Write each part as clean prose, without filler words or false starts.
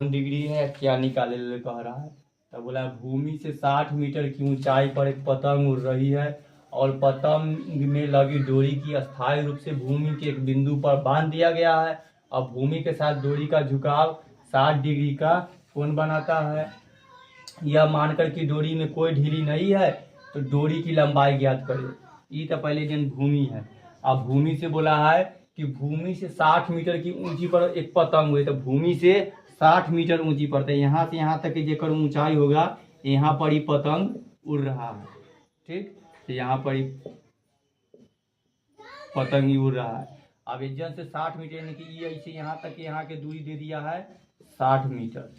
कौन डिग्री है क्या निकाले ले कह रहा है। तो बोला भूमि से 60 मीटर की ऊंचाई पर एक पतंग उड़ रही है और पतंग में लगी डोरी की अस्थायी रूप से भूमि के एक बिंदु पर बांध दिया गया है। अब भूमि के साथ डोरी का झुकाव 60 डिग्री का कोण बनाता है। यह मानकर कि डोरी में कोई ढीली नहीं है तो डोरी की लंबाई ज्ञात करें। ये तो पहले जन भूमि है। अब भूमि से बोला है कि भूमि से 60 मीटर की ऊंची पर एक पतंग हुई, तो भूमि से 60 मीटर ऊंची पर, तो यहाँ से यहाँ तक की जेकर ऊंचाई होगा, यहाँ पर ही पतंग उड़ रहा है। ठीक, तो यहाँ पर ही पतंग ही उड़ रहा है। अब इज्जत से 60 मीटर यानी कि ये ऐसे यहाँ तक यहाँ के दूरी दे दिया है 60 मीटर।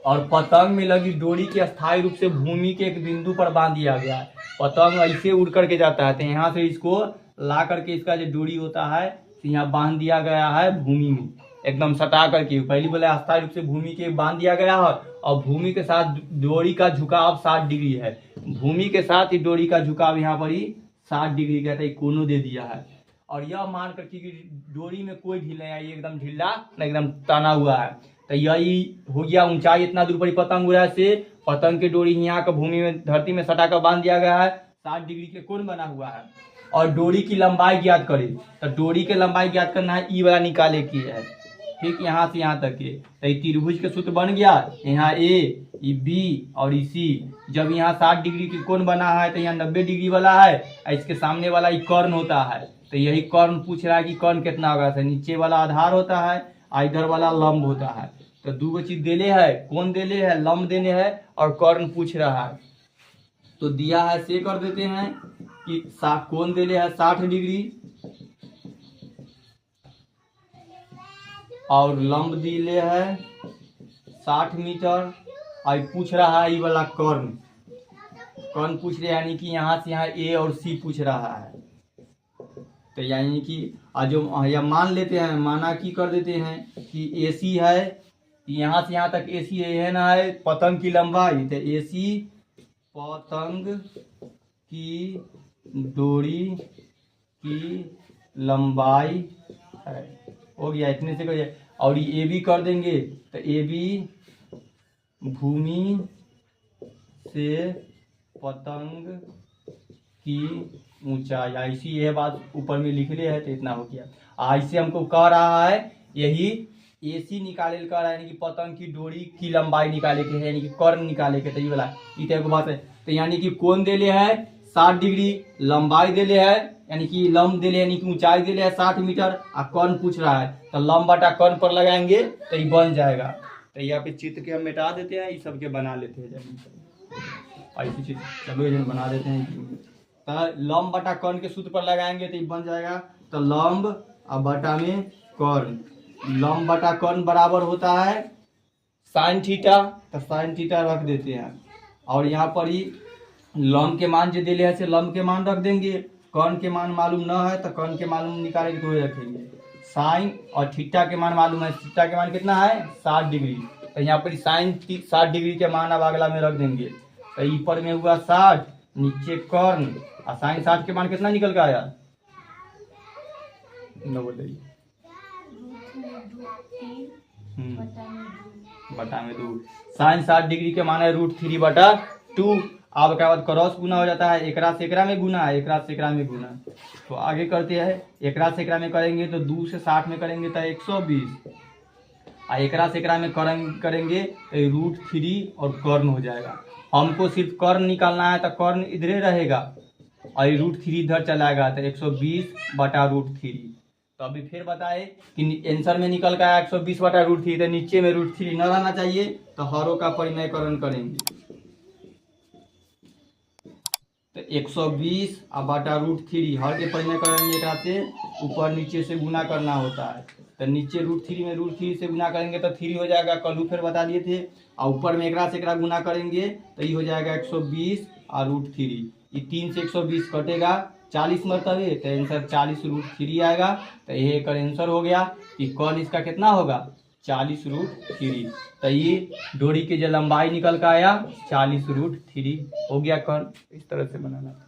और पतंग में लगी डोरी के अस्थायी रूप से भूमि के एक बिंदु पर बांध दिया गया है। पतंग ऐसे उड़ करके जाता है, तो यहाँ से इसको ला करके इसका जो डोरी होता है तो यहाँ बांध दिया गया है भूमि में, एकदम सटा करके। पहली बोले अस्थायी रूप से भूमि के बांध दिया गया है और भूमि के साथ डोरी का झुकाव 60 डिग्री है। भूमि के साथ ही डोरी का झुकाव यहाँ पर ही 60 डिग्री का कोनों दे दिया है। और यह मान करके कि डोरी में कोई ढील नहीं आई, एकदम ढीला एकदम तना हुआ है। तो यही हो गया ऊंचाई इतना दूर पर पतंग उड़ा से पतंग की डोरी यहाँ का भूमि में धरती में सटा कर बांध दिया गया है, 60 डिग्री के कोण बना हुआ है। और डोरी की लंबाई ज्ञात करें, तो डोरी की लंबाई ज्ञात करना है, ई वाला निकाले की है। ठीक, यहाँ से यहाँ तक के, तो ये त्रिभुज के सूत्र बन गया। यहाँ ए, ये बी और ये सी। जब यहाँ 60 डिग्री के कोण बना है तो यहाँ 90 डिग्री वाला है, और इसके सामने वाला ये कर्ण होता है। तो यही कर्ण पूछ रहा है कि कर्ण कितना होगा। तो नीचे वाला आधार होता है और इधर वाला लंब होता है। तो दो चीज देले है, कोण देले है, लंब देने है और कर्ण पूछ रहा है। तो दिया है से कर देते हैं कि कोण देले है 60 डिग्री और लंब दिले है 60 मीटर, और पूछ रहा है ये वाला कर्ण। कर्ण पूछ रहे यानी कि यहाँ से यहाँ ए और सी पूछ रहा है। तो यानी कि जो या मान लेते हैं, माना की कर देते हैं कि ए सी है, यहाँ से यहाँ तक ए सी है ना, है पतंग की लंबाई। तो ए सी पतंग की डोरी की लंबाई है। हो गया, इतने से कर। और ये ए बी कर देंगे, तो ए बी भूमि से पतंग की ऊंचाई, ऐसी यह बात ऊपर में लिख रहे हैं। तो इतना हो गया। ऐसे हमको कह रहा है यही ए सी निकाले कर रहा है, यानी कि पतंग की डोरी की लंबाई निकाले के है, यानी कि कर्ण निकाले के। तो ये वाला ये बात है। तो यानी कि कोण देले है 60 डिग्री, लंबाई देले है यानी कि लंब देले यानी कि ऊंचाई देले है 60 मीटर, और कर्ण पूछ रहा है। तो लंब बटा कर्ण पर लगाएंगे तो ये बन जाएगा। तो यहाँ पे चित्र के हम मिटा देते हैं, ये सब के बना लेते हैं। ऐसी चीज चलो बना देते हैं। तो लंब बटा कर्ण के सूत्र पर लगाएंगे तो ये बन जाएगा। तो लंब और बटा में कर्ण, लंब बटा कर्ण बराबर होता है साइन थीटा। तो साइन थीटा रख देते हैं। और यहाँ पर ही लंब के मान जो दिले है से लंब के मान रख देंगे। कर्ण के मान मालूम न है तो कर्ण के मालूम निकालेंगे तो रखेंगे। साइन और थीटा के मान मालूम है, थीटा के मान कितना है 60 डिग्री। तो यहाँ पर साइन 60 डिग्री के मान अब अगला में रख देंगे। तो ऊपर में हुआ 60, नीचे कर्ण, और साइन 60 के मान कितना निकल के आया, न बोलिए बटा में 2। साइन 60 डिग्री के मान है √3/2। अब क्या बाद क्रॉस गुना हो जाता है, एकरा से एकरा में गुना है, एकरा से एकरा में गुना। तो आगे करते हैं, एकरा से एकरा में करेंगे तो 2 से 60 में करेंगे तो 120, और एकरा से एकरा में करेंगे तो √3 और कर्ण हो जाएगा। हमको सिर्फ कर्ण निकालना है तो कर्ण इधरे रहेगा और √3 इधर चलाएगा, तो 120/√3। तो अभी फिर बताए कि आंसर में निकल गया 120/√3, तो नीचे में √3 न रहना चाहिए। तो हरों का परिमयकरण करेंगे तो 120/√3 हर के परिमयकरण में एक से ऊपर नीचे से गुना करना होता है। तो नीचे √3 में √3 से गुना करेंगे तो 3 हो जाएगा, कल फिर बता दिए थे। और ऊपर में एकरा से एकरा गुना करेंगे तो ये हो जाएगा 120 और √3। ये 3 से 120 कटेगा 40 मरतबे, तो आंसर 40√3 आएगा। तो ये एक आंसर हो गया कि कौन इसका कितना होगा 40√3। तो ये डोरी की जो लंबाई निकल कर आया 40√3 हो गया। कौन इस तरह से बनाना।